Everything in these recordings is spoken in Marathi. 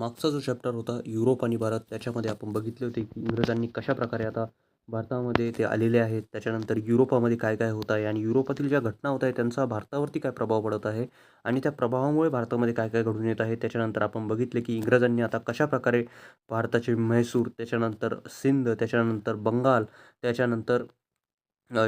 मागचा जो चॅप्टर होता युरोप आणि भारत त्याच्यामध्ये आपण बघितले होते की इंग्रजांनी कशाप्रकारे आता भारतामध्ये ते आलेले आहेत. त्याच्यानंतर युरोपामध्ये काय काय होत आहे आणि युरोपातील ज्या घटना होत आहेत त्यांचा भारतावरती काय प्रभाव पडत आहे आणि त्या प्रभावामुळे भारतामध्ये काय काय घडून येत आहे. त्याच्यानंतर आपण बघितले की इंग्रजांनी आता कशाप्रकारे भारताचे म्हैसूर, त्याच्यानंतर सिंध, त्याच्यानंतर बंगाल, त्याच्यानंतर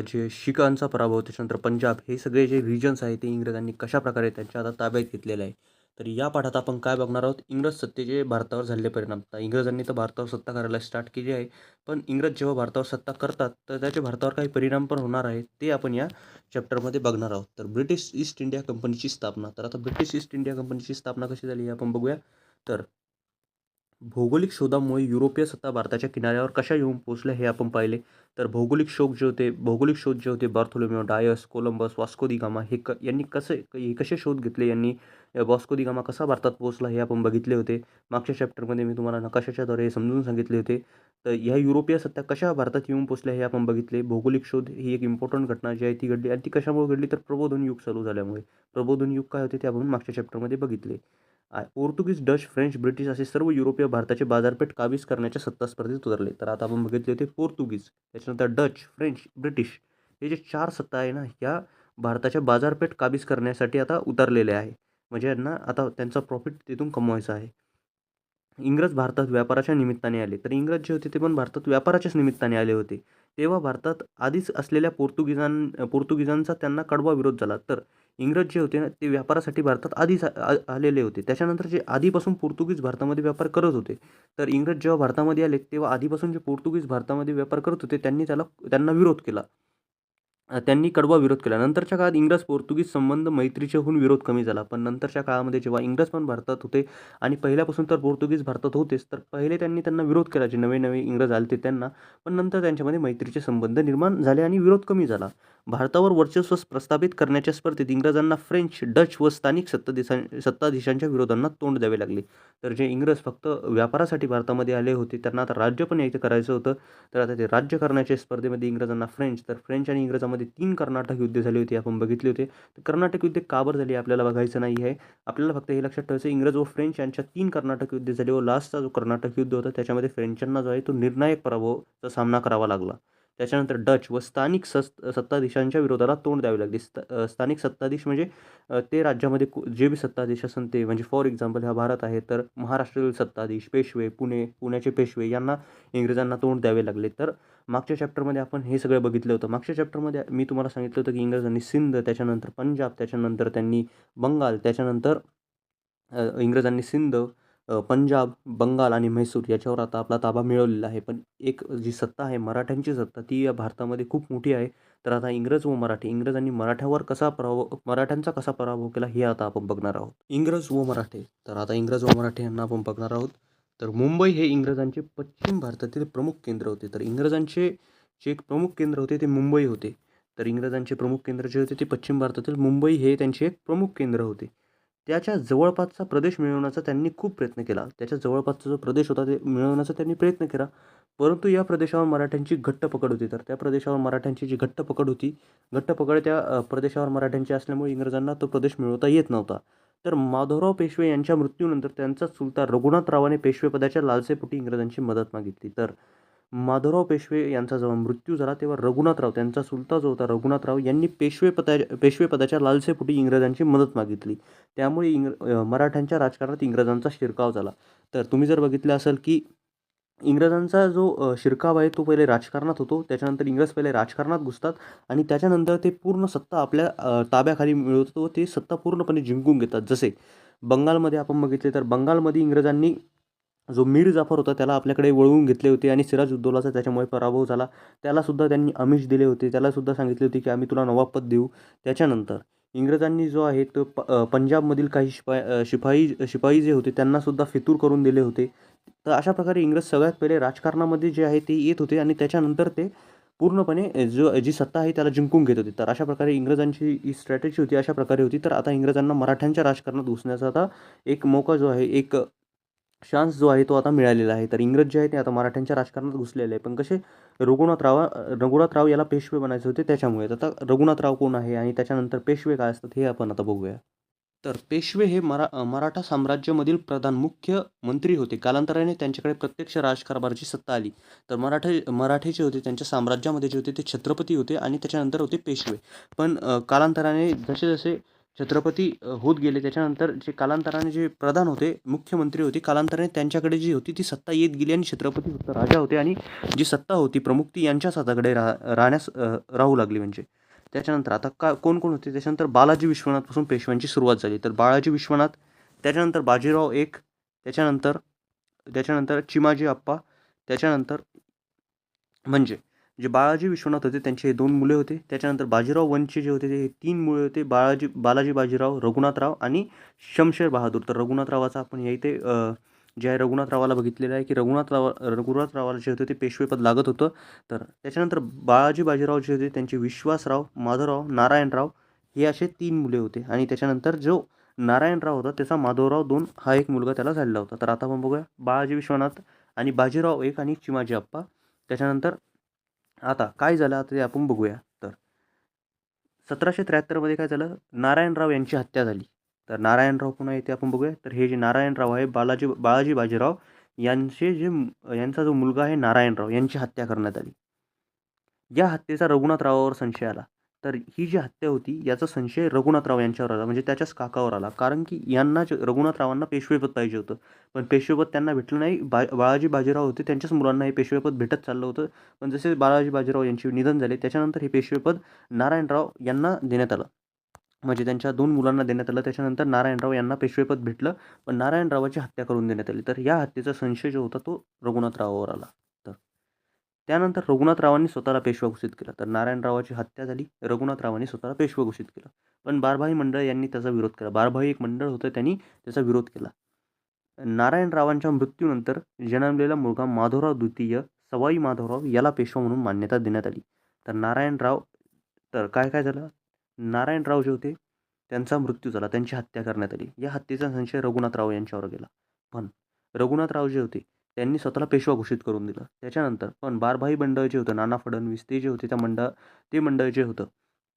जे शिखांचा पराभव, त्याच्यानंतर पंजाब, हे सगळे जे रिजन्स आहेत ते इंग्रजांनी कशाप्रकारे त्यांच्या आता ताब्यात घेतलेले आहे. तर या पाठात आपण काय बघणार आहोत, इंग्रज सत्तेचे भारतावर झालेले परिणाम. तर इंग्रजांनी तर भारतावर सत्ता करायला स्टार्ट केली आहे, पण इंग्रज जेव्हा भारतावर सत्ता करतात तर त्याचे भारतावर काही परिणाम पण होणार आहेत, ते आपण या चॅप्टरमध्ये बघणार आहोत. तर ब्रिटिश ईस्ट इंडिया कंपनीची स्थापना. तर आता ब्रिटिश ईस्ट इंडिया कंपनीची स्थापना कशी झाली हे आपण बघूया. तर भौगोलिक शोधामुळे युरोपीय सत्ता भारताच्या किनाऱ्यावर कशा येऊन पोहोचल्या हे आपण पाहिले. तर भौगोलिक शोध जे होते बार्थोलोमेव डायस, कोलंबस, वास्को दी गामा, यांनी कसे शोध घेतले, यांनी वास्को दी गामा कसा भारतात पोहोचला हे आपण बघितले होते. मागच्या चॅप्टरमध्ये मी तुम्हाला नकाशाच्याद्वारे समजून सांगितले होते. तर ह्या युरोपीय सत्ता कशा भारतात येऊन पोहोचल्या हे आपण बघितले. भौगोलिक शोध ही एक इम्पॉर्टंट घटना जी आहे ती घडली आणि ती कशामुळे घडली, तर प्रबोधन युग चालू झाल्यामुळे. प्रबोधन युग काय होते ते आपण मागच्या चॅप्टरमध्ये बघितले. पोर्तुगीज, डच, फ्रेंच, ब्रिटिश असे सर्व युरोपीय भारताचे बाजारपेठ काबीज करण्याच्या सत्ता स्पर्धेत उतरले. तर आता आपण बघितले होते पोर्तुगीज, त्याच्यानंतर डच, फ्रेंच, ब्रिटिश, हे जे 4 सत्ता आहे ना, ह्या भारताच्या बाजारपेठ काबीज करण्यासाठी आता उतरलेले आहे. म्हणजे यांना आता त्यांचा प्रॉफिट तिथून कमवायचा आहे. इंग्रज भारतात व्यापाराच्या निमित्ताने आले. तर इंग्रज जे होते ते पण भारतात व्यापाराच्याच निमित्ताने आले होते. तेव्हा भारतात आधीच असलेल्या पोर्तुगीजांचा त्यांना कडवा विरोध झाला. तर इंग्रज जे होते ना, ते व्यापारासाठी भारतात आधीच आलेले होते. त्याच्यानंतर जे आधीपासून पोर्तुगीज भारतामध्ये व्यापार करत होते. तर इंग्रज जेव्हा भारतामध्ये आले, तेव्हा आधीपासून जे पोर्तुगीज भारतामध्ये व्यापार करत होते, त्यांना विरोध केला. त्यांनी कडवा विरोध केला. नंतरच्या काळात इंग्रज-पोर्तुगीज संबंध मैत्रीचे होऊन विरोध कमी झाला. पण नंतरच्या काळामध्ये जेव्हा इंग्रज पण भारतात होते आणि पहिल्यापासून तर पोर्तुगीज भारतात होतेच, तर पहिले त्यांना विरोध केला. जे नवे-नवे इंग्रज आले त्यांना. पण नंतर त्यांच्यामध्ये मैत्रीचे संबंध निर्माण झाले आणि विरोध कमी झाला. भारतावर वर्चस्व प्रस्थापित करण्याच्या स्पर्धेत इंग्रजांना फ्रेंच, डच व स्थानिक सत्ताधीशांच्या विरोधांना तोंड द्यावे लागले. तर जे इंग्रज फक्त व्यापारासाठी भारतामध्ये आले होते, त्यांना आता राज्य पण इथे करायचं होतं. तर आता ते राज्य करण्याच्या स्पर्धेमध्ये इंग्रजांना फ्रेंच आणि इंग्रजांमध्ये 3 कर्नाटक युद्ध झाली होती, आपण बघितले होते. तर कर्नाटक युद्ध का बरं झाली आपल्याला बघायचं नाही आहे. आपल्याला फक्त हे लक्षात ठेवायचं, इंग्रज व फ्रेंच यांच्यात 3 कर्नाटक युद्ध झाले व लास्टचा जो कर्नाटक युद्ध होता त्याच्यामध्ये फ्रेंचांना जो आहे तो निर्णायक पराभवाचा सामना करावा लागला. त्याच्यानंतर डच व स्थानिक सत्ताधीशांच्या विरोधाला तोंड द्यावे लागले. स्थानिक सत्ताधीश म्हणजे ते राज्यामध्ये जे बी सत्ताधीश असेल ते, म्हणजे फॉर एक्झाम्पल हा भारत आहे, तर महाराष्ट्रातील सत्ताधीश, पेशवे, पुण्याचे पेशवे यांना इंग्रजांना तोंड द्यावे लागले. तर मागच्या चॅप्टरमध्ये आपण हे सगळं बघितलं होतं. मागच्या चॅप्टरमध्ये मी तुम्हाला सांगितलं होतं की इंग्रजांनी सिंध, त्याच्यानंतर पंजाब, त्याच्यानंतर त्यांनी बंगाल, त्याच्यानंतर इंग्रजांनी सिंध, पंजाब, बंगाल आणि म्हैसूर याच्यावर आता आपला ताबा मिळवलेला आहे. पण एक जी सत्ता आहे मराठ्यांची सत्ता, ती या भारतामध्ये खूप मोठी आहे. तर आता इंग्रजांनी मराठ्यांचा कसा पराभव केला हे आता आपण बघणार आहोत. इंग्रज व मराठे. तर आता इंग्रज व मराठे यांना आपण बघणार आहोत. तर मुंबई हे इंग्रजांचे पश्चिम भारतातील प्रमुख केंद्र होते. तर इंग्रजांचे जे एक प्रमुख केंद्र होते ते मुंबई होते. तर इंग्रजांचे प्रमुख केंद्र जे होते ते पश्चिम भारतातील मुंबई हे त्यांचे एक प्रमुख केंद्र होते. त्याच्या जवळपासचा प्रदेश मिळवण्याचा त्यांनी खूप प्रयत्न केला. त्याच्या जवळपासचा जो प्रदेश होता ते मिळवण्याचा त्यांनी प्रयत्न केला. परंतु या प्रदेशावर मराठ्यांची घट्ट पकड होती. तर त्या प्रदेशावर मराठ्यांची जी घट्ट पकड होती, त्या प्रदेशावर मराठ्यांची असल्यामुळे इंग्रजांना तो प्रदेश मिळवता येत नव्हता. तर माधवराव पेशवे यांच्या मृत्यूनंतर त्यांचा चुलता रघुनाथरावाने पेशवेपदाच्या लालसेपोटी इंग्रजांची मदत मागितली. तर माधवराव पेशवे यांचा जेव्हा मृत्यू झाला तेव्हा रघुनाथराव, त्यांचा चुलता जो होता रघुनाथराव, यांनी पेशवेपदाच्या लालसेपोटी इंग्रजांची मदत मागितली. त्यामुळे मराठ्यांच्या राजकारणात इंग्रजांचा शिरकाव झाला. तर तुम्ही जर बघितलं असेल की इंग्रजांचा जो शिरकाव आहे तो पहिले राजकारणात होतो. त्याच्यानंतर इंग्रज पहिले राजकारणात घुसतात आणि त्याच्यानंतर ते पूर्ण सत्ता आपल्या ताब्याखाली मिळवतो व ते सत्ता पूर्णपणे जिंकून घेतात. जसे बंगालमध्ये आपण बघितले तर बंगालमध्ये इंग्रजांनी जो मीर जाफर होता त्याला आपल्याकडे वळवून घेतले होते आणि सिराजउद्दौलाचा त्याच्यामुळे पराभव झाला. त्यालासुद्धा त्यांनी आमिष दिले होते. त्यालासुद्धा सांगितले होते की आम्ही तुला नवाबपद देऊ. त्याच्यानंतर इंग्रजांनी जो आहे तो पंजाबमधील काही शिपाई जे होते त्यांनासुद्धा फितूर करून दिले होते. तर अशा प्रकारे इंग्रज सगळ्यात पहिले राजकारणामध्ये जे आहे ते येत होते आणि त्याच्यानंतर ते पूर्णपणे जी सत्ता आहे त्याला जिंकून घेत होते. तर अशा प्रकारे इंग्रजांची ही स्ट्रॅटेजी होती, अशा प्रकारे होती. तर आता इंग्रजांना मराठ्यांच्या राजकारणात घुसण्याचा आता एक मौका जो आहे, एक चान्स जो आहे तो आता मिळालेला आहे. तर इंग्रज जे आहे ते आता मराठ्यांच्या राजकारणात घुसलेले आहे. पण कसे, रघुनाथराव याला पेशवे बनायचे होते त्याच्यामुळे. आता रघुनाथराव कोण आहे आणि त्याच्यानंतर पेशवे काय असतात हे आपण आता बघूया. तर पेशवे हे मराठा साम्राज्यामधील प्रधान मुख्य मंत्री होते. कालांतराने त्यांच्याकडे प्रत्यक्ष राजकारभाराची सत्ता आली. तर मराठे जे होते त्यांच्या साम्राज्यामध्ये जे होते ते छत्रपती होते आणि त्याच्यानंतर होते पेशवे. पण कालांतराने जसे-जसे छत्रपती होत गेले त्याच्यानंतर जे कालांतराने जे प्रधान होते, मुख्यमंत्री होते, कालांतराने त्यांच्याकडे जी होती ती सत्ता येत गेली आणि छत्रपती फक्त राजा होते आणि जी सत्ता होती प्रमुख ती यांच्याच हाताकडे राहण्यास राहू लागली म्हणजे. त्याच्यानंतर आता कोण-कोण होते? त्याच्यानंतर बालाजी विश्वनाथपासून पेशव्यांची सुरुवात झाली. तर बाळाजी विश्वनाथ, त्याच्यानंतर बाजीराव एक, त्याच्यानंतर त्याच्यानंतर चिमाजी अप्पा, त्याच्यानंतर म्हणजे जे बाळाजी विश्वनाथ होते त्यांचे हे 2 मुले होते. त्याच्यानंतर बाजीराव वनचे जे होते ते 3 मुले होते. बालाजी बाजीराव, रघुनाथराव आणि शमशेर बहादूर. तर रघुनाथरावाचा आपण या इथे जे आहे रघुनाथरावाला बघितलेलं आहे की रघुनाथरावाला जे होते ते पेशवेपद लागत होतं. तर त्याच्यानंतर बाळाजी बाजीराव जे होते त्यांचे विश्वासराव, माधवराव, नारायणराव हे असे 3 मुले होते आणि त्याच्यानंतर जो नारायणराव होता त्याचा माधवराव 2 हा एक मुलगा त्याला झालेला होता. तर आता आपण बघूया बाळाजी विश्वनाथ आणि बाजीराव 1 आणि चिमाजी अप्पा. त्याच्यानंतर आता काय झालं आता ते आपण बघूया. तर 1773 मध्ये काय झालं, नारायणराव यांची हत्या झाली. तर नारायणराव पुन्हा इथे आपण बघूया. तर हे जे नारायणराव आहे बाळाजी बाजीराव यांचा जो मुलगा आहे नारायणराव यांची हत्या करण्यात आली. या हत्येचा रघुनाथरावावर संशय आला. तर ही जी हत्या होती याचा संशय रघुनाथराव यांच्यावर आला म्हणजे त्याच्याच काकावर आला. कारण की यांना रघुनाथरावांना पेशवेपद पाहिजे होतं. पण पेशवेपद त्यांना भेटलं नाही. बाळाजी बाजीराव होते त्यांच्याच मुलांना हे पेशवेपद भेटत चाललं होतं. पण जसे बाळाजी बाजीराव यांचे निधन झाले त्याच्यानंतर हे पेशवेपद नारायणराव यांना देण्यात आलं. म्हणजे त्यांच्या 2 मुलांना देण्यात आलं. त्याच्यानंतर नारायणराव यांना पेशवेपद भेटलं. पण नारायणरावाची हत्या करून देण्यात आली. तर या हत्येचा संशय जो होता तो रघुनाथरावावर आला. तर त्यानंतर रघुनाथरावांनी स्वतःला पेशवा घोषित केला. तर नारायणरावाची हत्या झाली. रघुनाथरावांनी स्वतःला पेशवा घोषित केलं. पण बारभाई मंडळ यांनी त्याचा विरोध केला. बारभाई एक मंडळ होतं त्यांनी त्याचा विरोध केला. नारायणरावांच्या मृत्यूनंतर जन्मलेला मुलगा माधवराव द्वितीय सवाई माधवराव याला पेशवा म्हणून मान्यता देण्यात आली. तर नारायणराव तर काय झालं? नारायणराव जे होते त्यांचा मृत्यू झाला. त्यांची हत्या करण्यात आली. या हत्येचा संशय रघुनाथराव यांच्यावर गेला. पण रघुनाथराव जे होते त्यांनी स्वतःला पेशवा घोषित करून दिलं. त्याच्यानंतर पण बारभाई मंडळ जे होतं नाना फडणवीस ते जे होते ते मंडळ जे होतं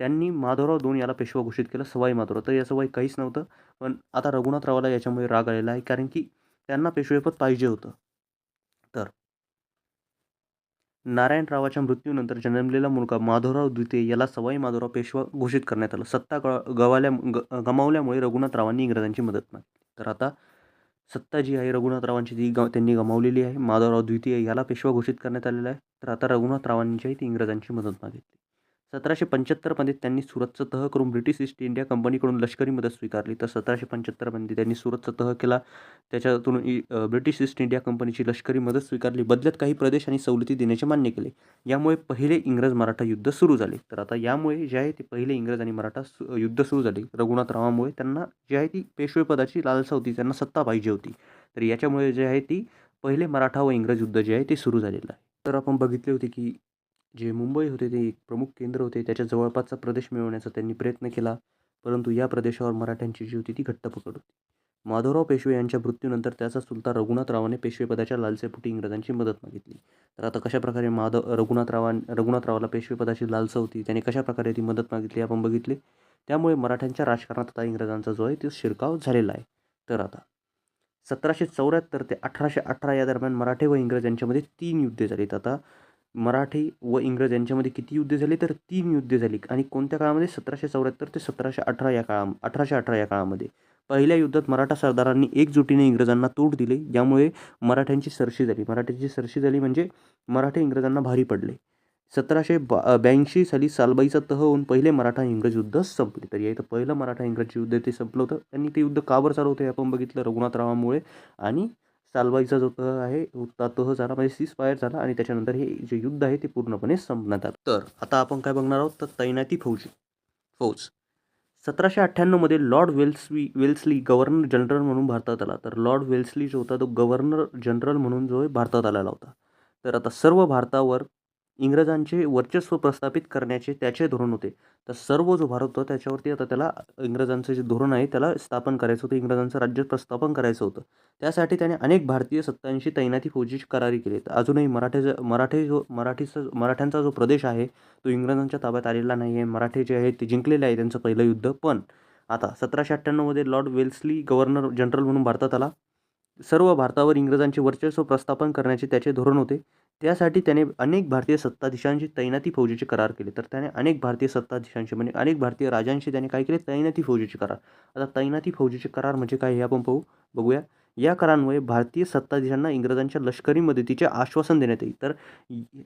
त्यांनी माधवराव 2 याला पेशवा घोषित केलं. सवाई माधवराव तर याचं वय काहीच नव्हतं. पण आता रघुनाथरावाला याच्यामुळे राग आलेला आहे कारण की त्यांना पेशवेपद पाहिजे होतं. तर नारायणरावाच्या मृत्यूनंतर जन्मलेला मुलगा माधवराव द्वितीय याला सवाई माधवराव पेशवा घोषित करण्यात आलं. सत्ता गमावल्यामुळे रघुनाथरावांनी इंग्रजांची मदत मागितली. तर आता सत्ता जी आहे रघुनाथरावांची त्यांनी गमावलेली आहे. माधवराव द्वितीय याला पेशवा घोषित करण्यात आलेला आहे. तर आता रघुनाथरावांनी जी आहे ती इंग्रजांची मदत मागितली. 1775 मध्ये त्यांनी सुरतचा तह करून ब्रिटिश ईस्ट इंडिया कंपनीकडून लष्करी मदत स्वीकारली. तर 1775 मध्ये त्यांनी सुरतचा तह केला. त्याच्यातून ब्रिटिश ईस्ट इंडिया कंपनीची लष्करी मदत स्वीकारली. बदल्यात काही प्रदेश आणि सवलती देण्याचे मान्य केले. यामुळे पहिले इंग्रज मराठा युद्ध सुरू झाले. तर आता यामुळे जे आहे ते पहिले इंग्रज आणि मराठा युद्ध सुरू झाले. रघुनाथरावामुळे त्यांना जी आहे ती पेशवेपदाची लालसा होती. त्यांना सत्ता पाहिजे होती. तर याच्यामुळे जे आहे ती पहिले मराठा व इंग्रज युद्ध जे आहे ते सुरू झालेलं आहे. तर आपण बघितले होते की जे मुंबई होते ते एक प्रमुख केंद्र होते. त्याच्या जवळपासचा प्रदेश मिळवण्याचा त्यांनी प्रयत्न केला. परंतु या प्रदेशावर मराठ्यांची जी होती ती घट्ट पकड होती. माधवराव पेशवे यांच्या मृत्यूनंतर त्याचा सुलतान रघुनाथरावाने पेशवेपदाच्या लालसेपोटी इंग्रजांची मदत मागितली. तर आता कशाप्रकारे रघुनाथरावाला पेशवेपदाची लालसा होती. त्याने कशाप्रकारे ती मदत मागितली आपण बघितले. त्यामुळे मराठ्यांच्या राजकारणात आता इंग्रजांचा जो आहे तो शिरकाव झालेला आहे. तर आता 1774 ते 1818 या दरम्यान मराठे व इंग्रज यांच्यामध्ये 3 युद्धे झालीत. आता मराठी व इंग्रज यांच्यामध्ये किती युद्धे झाली तर 3 युद्धे झाली आणि कोणत्या काळामध्ये 1774 ते 1818 या काळामध्ये. पहिल्या युद्धात मराठा सरदारांनी एकजुटीने इंग्रजांना तोड दिले. यामुळे मराठ्यांची सरशी झाली. मराठ्यांची सरशी झाली म्हणजे मराठे इंग्रजांना भारी पडले. 1782 साली सालबाईचा तह होऊन पहिले मराठा इंग्रज युद्ध संपले. तर या इथं पहिलं मराठा इंग्रज युद्ध ते संपलं होतं. त्यांनी ते युद्ध का बरं चालू होतं हे आपण बघितलं रघुनाथरावामुळे आणि सालबाईचा जो तह आहे तह झाला म्हणजे सीजफायर झाला आणि त्याच्यानंतर हे जे युद्ध आहे ते पूर्णपणे संपण्यात आलं. तर आता आपण काय बघणार आहोत तर तैनाती फौज 1798 मध्ये लॉर्ड वेल्सली गव्हर्नर जनरल म्हणून भारतात आला. तर लॉर्ड वेल्सली जो होता तो गव्हर्नर जनरल म्हणून जो आहे भारतात आलेला होता. तर आता सर्व भारतावर इंग्रजांचे वर्चस्व प्रस्थापित करण्याचे त्याचे धोरण होते. तर सर्व जो भारत होता त्याच्यावरती आता त्याला इंग्रजांचं जे धोरण आहे त्याला स्थापन करायचं होतं. इंग्रजांचं राज्य प्रस्थापन करायचं होतं. त्यासाठी त्याने अनेक भारतीय सत्तांशी तैनाती फौजी करारी केले. तर अजूनही मराठ्यांचा जो प्रदेश आहे तो इंग्रजांच्या ताब्यात आलेला नाही आहे. मराठे जे आहेत ते जिंकलेले आहे त्यांचं पहिलं युद्ध. पण आता 1798मध्ये लॉर्ड वेल्स्ली गव्हर्नर जनरल म्हणून भारतात आला. सर्व भारतावर इंग्रजांचे वर्चस्व प्रस्थापन करण्याचे त्याचे धोरण होते. त्यासाठी त्याने अनेक भारतीय सत्ताधीशांची तैनाती फौजेचे करार केले. तर त्याने अनेक भारतीय सत्ताधीशांशी म्हणजे अनेक भारतीय राजांशी त्याने काय केले? तैनाती फौजेचे करार. आता तैनाती फौजेचे करार म्हणजे काय हे आपण बघूया. या करारांमुळे भारतीय सत्ताधीशांना इंग्रजांच्या लष्करी मदतीचे आश्वासन देण्यात येईल. तर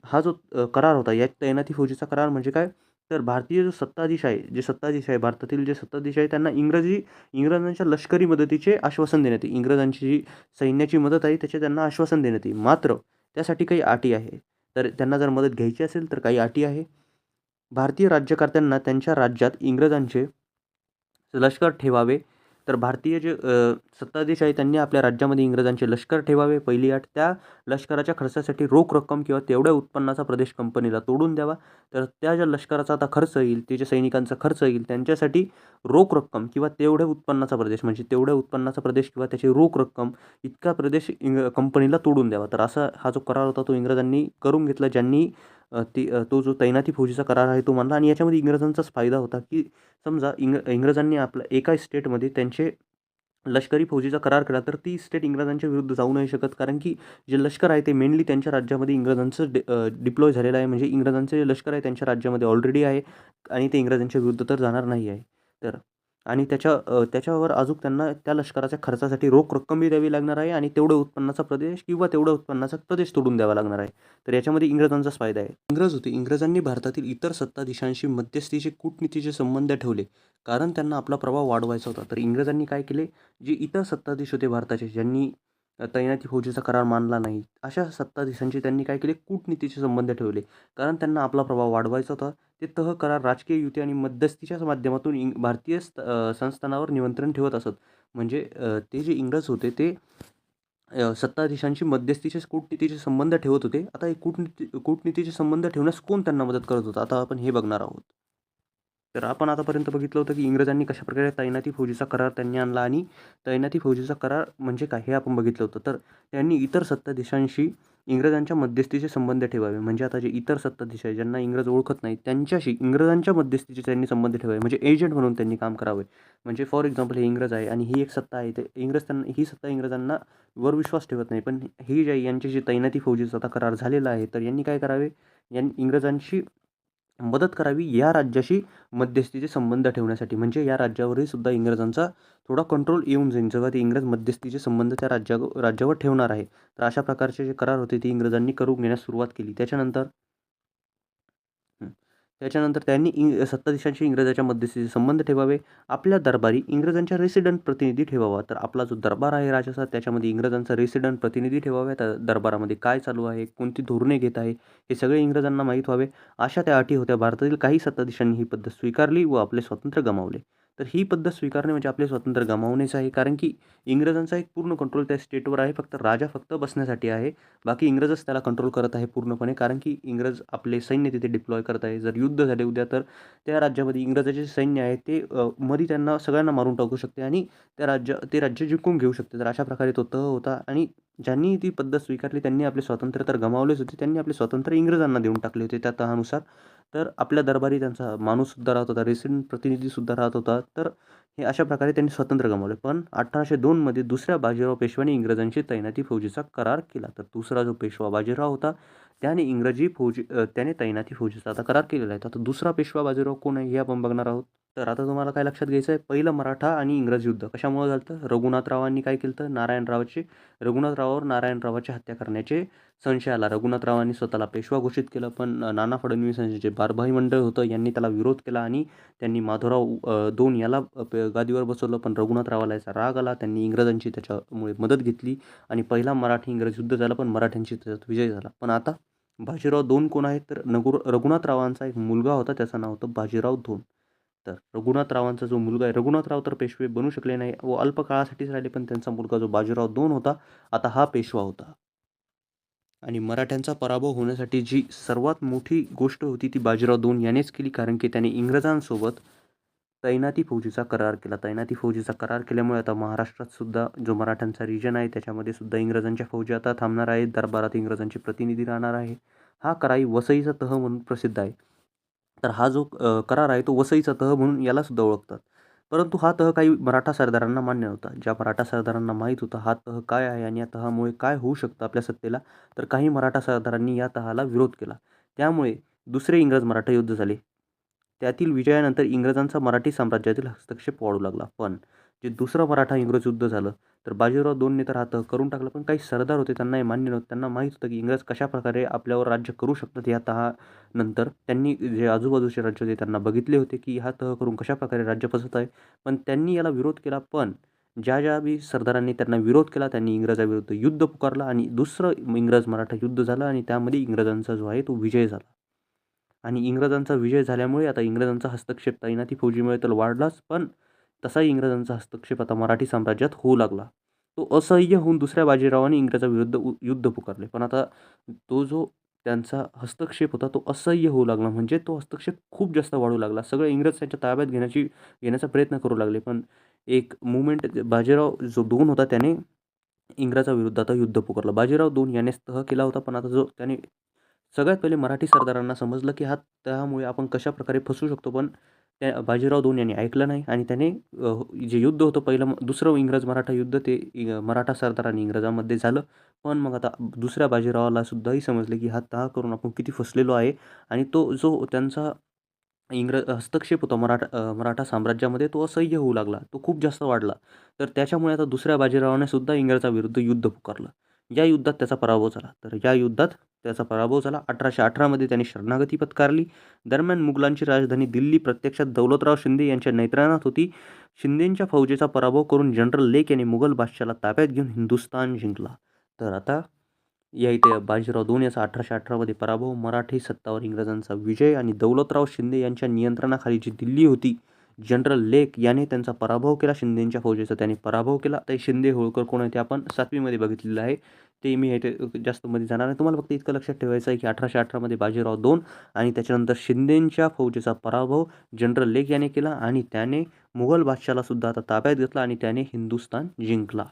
हा जो करार होता, या तैनाती फौजेचा करार म्हणजे काय? तर भारतीय जो सत्ताधीश आहे, भारतातील जे सत्ताधीश आहे त्यांना इंग्रजांच्या लष्करी मदतीचे आश्वासन देण्यात येईल. इंग्रजांची जी सैन्याची मदत आहे त्याचे त्यांना आश्वासन देण्यात येईल. मात्र त्यासाठी काही अटी आहे. तर त्यांना जर मदत घ्यायची असेल तर काही अटी आहे. भारतीय राज्यकर्त्यांना त्यांच्या राज्यात इंग्रजांचे लष्कर ठेवावे. तर भारतीय जे सत्ताधीश आहे त्यांनी आपल्या राज्यामध्ये इंग्रजांचे लष्कर ठेवावे, पहिली अट. त्या लष्कराच्या खर्चासाठी रोख रक्कम किंवा तेवढ्या उत्पन्नाचा प्रदेश कंपनीला तोडून द्यावा. तर त्या ज्या लष्कराचा आता खर्च येईल, ते जे सैनिकांचा खर्च येईल त्यांच्यासाठी रोख रक्कम किंवा तेवढ्या उत्पन्नाचा प्रदेश म्हणजे तेवढ्या उत्पन्नाचा प्रदेश किंवा त्याची रोख रक्कम इतका प्रदेश कंपनीला तोडून द्यावा. तर असा हा जो करार होता तो इंग्रजांनी करून घेतला. ज्यांनी तो जो तैनाती फौजेचा करार आहे तो मानला आणि याच्यामध्ये इंग्रजांचाच फायदा होता की समजा इंग्रजांनी आपल्या एका स्टेटमध्ये त्यांचे लष्करी फौजेचा करार केला तर ती स्टेट इंग्रजांच्या विरुद्ध जाऊ नाही शकत. कारण की जे लष्कर आहे ते मेनली त्यांच्या राज्यामध्ये इंग्रजांचं डिप्लॉय झालेलं आहे. म्हणजे इंग्रजांचं जे लष्कर आहे त्यांच्या राज्यामध्ये ऑलरेडी आहे आणि ते इंग्रजांच्या विरुद्ध तर जाणार नाही आहे. तर आणि त्याच्यावर अजून त्यांना त्या लष्कराच्या खर्चासाठी रोख रक्कमही द्यावी लागणार आहे आणि तेवढ्या उत्पन्नाचा प्रदेश किंवा तेवढ्या उत्पन्नाचा प्रदेश तोडून द्यावा लागणार आहे. तर याच्यामध्ये इंग्रजांचाच फायदा आहे. इंग्रजांनी भारतातील इतर सत्ताधीशांशी मध्यस्थीचे कूटनीतीचे संबंध ठेवले. कारण त्यांना आपला प्रभाव वाढवायचा होता. तर इंग्रजांनी काय केले? जे इतर सत्ताधीश होते भारताचे, ज्यांनी तैनाती फौजेचा करार मानला नाही, अशा सत्ताधीशांशी त्यांनी काय केले? कूटनीतीचे संबंध ठेवले. कारण त्यांना आपला प्रभाव वाढवायचा होता. ते करार राजकीय युती आणि मध्यस्थीच्या माध्यमातून भारतीय संस्थानावर नियंत्रण ठेवत असत. म्हणजे ते जे इंग्रज होते ते सत्ताधीशांशी मध्यस्थीचे कूटनीतीचे संबंध ठेवत होते. आता हे कूटनीतीचे संबंध ठेवण्यास कोण त्यांना मदत करत होता? आता आपण हे बघणार आहोत. तर आपण आतापर्यंत बघितलं होतं की इंग्रजांनी कशाप्रकारे तैनाती फौजेचा करार त्यांनी आणला आणि तैनाती फौजेचा करार म्हणजे काय हे आपण बघितलं होतं. तर त्यांनी इतर सत्ताधीशांशी इंग्रजांच्या मध्यस्थीचे संबंध ठेवावे. म्हणजे आता जे इतर सत्ताधीश आहे ज्यांना इंग्रज ओळखत नाहीत त्यांच्याशी इंग्रजांच्या मध्यस्थीचे त्यांनी संबंध ठेवावे. म्हणजे एजंट म्हणून त्यांनी काम करावे. म्हणजे फॉर एक्झाम्पल हे इंग्रज आहे आणि ही एक सत्ता आहे. ते ही सत्ता इंग्रजांना वर विश्वास ठेवत नाही. पण ही जी यांच्याशी तैनाती फौजेचा आता करार झालेला आहे तर यांनी काय करावे? इंग्रजांशी मदत करावी या राज्याशी मध्यस्थीचे संबंध ठेवण्यासाठी. म्हणजे या राज्यावरही सुद्धा इंग्रजांचा थोडा कंट्रोल येऊन जाईल जेव्हा ते इंग्रज मध्यस्थीचे संबंध त्या राज्यावर ठेवणार आहे. तर अशा प्रकारचे जे करार होते ते इंग्रजांनी करून घेण्यास सुरुवात केली. त्याच्यानंतर त्यांनी सत्ताधीशांशी इंग्रजांच्या मध्यस्थीचे संबंध ठेवावे. आपल्या दरबारी इंग्रजांच्या रेसिडेंट प्रतिनिधी ठेवावा. तर आपला जो दरबार आहे राजाचा त्याच्यामध्ये इंग्रजांचा रेसिडेंट प्रतिनिधी ठेवावा. त्या दरबारामध्ये काय चालू आहे, कोणती धोरणे घेत आहे हे सगळे इंग्रजांना माहीत व्हावे. अशा त्या अटी होत्या. भारतातील काही सत्ताधीशांनी ही पद्धत स्वीकारली व आपले स्वातंत्र्य गमावले. तर ही पद्धत स्वीकारणे म्हणजे आपले स्वातंत्र्य गमावणेच आहे. कारण की इंग्रजांचा एक पूर्ण कंट्रोल त्या स्टेटवर आहे. राजा फक्त बसण्यासाठी आहे. बाकी इंग्रजच त्याला कंट्रोल करत आहे पूर्णपणे. कारण की इंग्रज आपले सैन्य तिथे डिप्लॉय करत आहे. जर युद्ध झाले उद्या तर त्या राज्यामध्ये इंग्रजाचे सैन्य आहे ते मध्ये त्यांना सगळ्यांना मारून टाकू शकते आणि ते राज्य जिंकून घेऊ शकते. तर अशा प्रकारे तो होता आणि ज्यांनी ती पद्धत स्वीकारली त्यांनी आपले स्वातंत्र्य तर गमावलेच होते. त्यांनी आपले स्वातंत्र्य इंग्रजांना देऊन टाकले होते त्या तहानुसार. तर आपल्या दरबारी त्यांचा माणूससुद्धा राहत होता, रेसिडेंट प्रतिनिधीसुद्धा राहत होता. तर हे अशा प्रकारे त्यांनी स्वातंत्र्य गमावले. पण 1802 मध्ये दुसऱ्या बाजीराव पेशव्याने इंग्रजांची तैनाती फौजेचा करार केला. तर दुसरा जो पेशवा बाजीराव होता त्याने तैनाती फौजेचा आता करार केलेला आहे. तर आता दुसरा पेशवा बाजीराव कोण आहे हे आपण बघणार आहोत. तर आता तुम्हाला काय लक्षात घ्यायचं आहे? पहिलं मराठा आणि इंग्रज युद्ध कशामुळे झालं? रघुनाथरावांनी काय केलं तर रघुनाथरावावर नारायणरावाची हत्या करण्याचे संशय आला. रघुनाथरावांनी स्वतःला पेशवा घोषित केलं. पण नाना फडणवीसांचे जे बारभाई मंडळ होतं यांनी त्याला विरोध केला आणि त्यांनी माधवराव दोन याला गादीवर बसवलं. पण रघुनाथरावाला याचा राग आला. त्यांनी इंग्रजांची त्याच्यामुळे मदत घेतली आणि पहिला मराठी इंग्रज युद्ध झालं. पण मराठ्यांची त्याच्यात विजय झाला. पण आता बाजीराव दोन कोण आहेत? तर रघुनाथरावांचा एक मुलगा होता त्याचं नाव होतं बाजीराव दोन. तर रघुनाथरावांचा जो मुलगा आहे, रघुनाथराव तर पेशवे बनू शकले नाही व अल्प काळासाठीच राहिले. पण त्यांचा मुलगा जो बाजीराव दोन होता आता हा पेशवा होता. आणि मराठ्यांचा पराभव होण्यासाठी जी सर्वात मोठी गोष्ट होती ती बाजीराव दोन यानेच केली. कारण की त्याने इंग्रजांसोबत तैनाती फौजेचा करार केला. तैनाती फौजेचा करार केल्यामुळे आता महाराष्ट्रात सुद्धा जो मराठ्यांचा रिजन आहे त्याच्यामध्ये सुद्धा इंग्रजांच्या फौजी आता थांबणार आहेत. दरबारात इंग्रजांचे प्रतिनिधी राहणार आहे. हा करार वसईचा तह म्हणून प्रसिद्ध आहे. तर हा जो करार आहे तो वसईचा तह म्हणून याला सुद्धा ओळखतात. परंतु हा तह काही मराठा सरदारांना मान्य नव्हता. ज्या मराठा सरदारांना माहीत होता हा तह काय आहे आणि या तहामुळे काय होऊ शकतं आपल्या सत्तेला, तर काही मराठा सरदारांनी या तहाला विरोध केला. त्यामुळे दुसरे इंग्रज-मराठा युद्ध झाले. त्यातील विजयानंतर इंग्रजांचा मराठी साम्राज्यातील हस्तक्षेप वाढू लागला. पण जे दुसरं मराठा-इंग्रज युद्ध झालं, तर बाजीराव दोनने तर हा तह करून टाकला. पण काही सरदार होते त्यांना हे मान्य नव्हतं. त्यांना माहीत होतं की इंग्रज कशाप्रकारे आपल्यावर राज्य करू शकतात. या तहानंतर त्यांनी जे आजूबाजूचे राज्य होते त्यांना बघितले होते की हा तह करून कशाप्रकारे राज्य फसवत आहे. पण त्यांनी याला विरोध केला. पण ज्या बी सरदारांनी त्यांना विरोध केला त्यांनी इंग्रजाविरुद्ध युद्ध पुकारलं आणि दुसरं इंग्रज-मराठा युद्ध झालं आणि त्यामध्ये इंग्रजांचा जो आहे तो विजय झाला. आणि इंग्रजांचा विजय झाल्यामुळे आता इंग्रजांचा हस्तक्षेप तैनाती फौजीमुळे तर वाढलाच, पण तसाही इंग्रजांचा हस्तक्षेप आता मराठी साम्राज्यात होऊ लागला. तो असह्य होऊन दुसऱ्या बाजीरावाने इंग्रजाविरुद्ध युद्ध पुकारले. पण आता तो जो त्यांचा हस्तक्षेप होता तो असह्य होऊ लागला. म्हणजे तो हस्तक्षेप खूप जास्त वाढू लागला. सगळे इंग्रज त्यांच्या ताब्यात घेण्याचा प्रयत्न करू लागले. पण एक मूव्हमेंट बाजीराव जो 2 होता त्याने इंग्रजाविरुद्ध आता युद्ध पुकारलं. बाजीराव 2 यानेच तह केला होता. पण आता जो त्याने सगळ्यात पहिले मराठी सरदारांना समजलं की त्यामुळे आपण कशाप्रकारे फसवू शकतो. पण त्या बाजीराव 2 यांनी ऐकलं नाही आणि त्याने जे युद्ध होतं पहिलं दुसरं इंग्रज-मराठा युद्ध ते मराठा सरदार आणि इंग्रजांमध्ये झालं. पण मग आता दुसऱ्या बाजीरावाला सुद्धाही समजले की हा तह करून आपण किती फसलेलो आहे आणि तो जो त्यांचा हस्तक्षेप होता मराठा साम्राज्यामध्ये तो असह्य होऊ लागला. तो खूप जास्त वाढला. तर त्याच्यामुळे आता दुसऱ्या बाजीरावाने सुद्धा इंग्रजाविरुद्ध युद्ध पुकारलं. या युद्धात त्याचा पराभव झाला. तर या युद्धात त्याचा पराभव झाला. 1818 मध्ये त्याने शरणागती पत्कारली. दरम्यान मुघलांची राजधानी दिल्ली प्रत्यक्षात दौलतराव शिंदे यांच्या नेतृत्वात होती. शिंदेंच्या फौजेचा पराभव करून जनरल लेक यांनी मुघल बादशाला ताब्यात घेऊन हिंदुस्थान जिंकला. तर आता या इथे बाजीराव 2 याचा 1818 मध्ये पराभव, मराठी सत्तावर इंग्रजांचा विजय आणि दौलतराव शिंदे यांच्या नियंत्रणाखाली जी दिल्ली होती, जनरल लेक याने त्यांचा पराभव केला. शिंदेंच्या फौजेचा त्याने पराभव केला. ते शिंदे होळकर कोण आहे ते आपण 7वी मध्ये बघितलेलं आहे. ते मी इथे जास्त मध्ये जाणार नाही. तुम्हाला फक्त इतकं लक्षात ठेवायचं आहे की 1818 मध्ये बाजीराव 2 आणि त्याच्यानंतर शिंदेंच्या फौजेचा पराभव जनरल लेक याने केला आणि त्याने मुघल बादशाला सुद्धा आता ताब्यात घेतला आणि त्याने हिंदुस्थान जिंकला.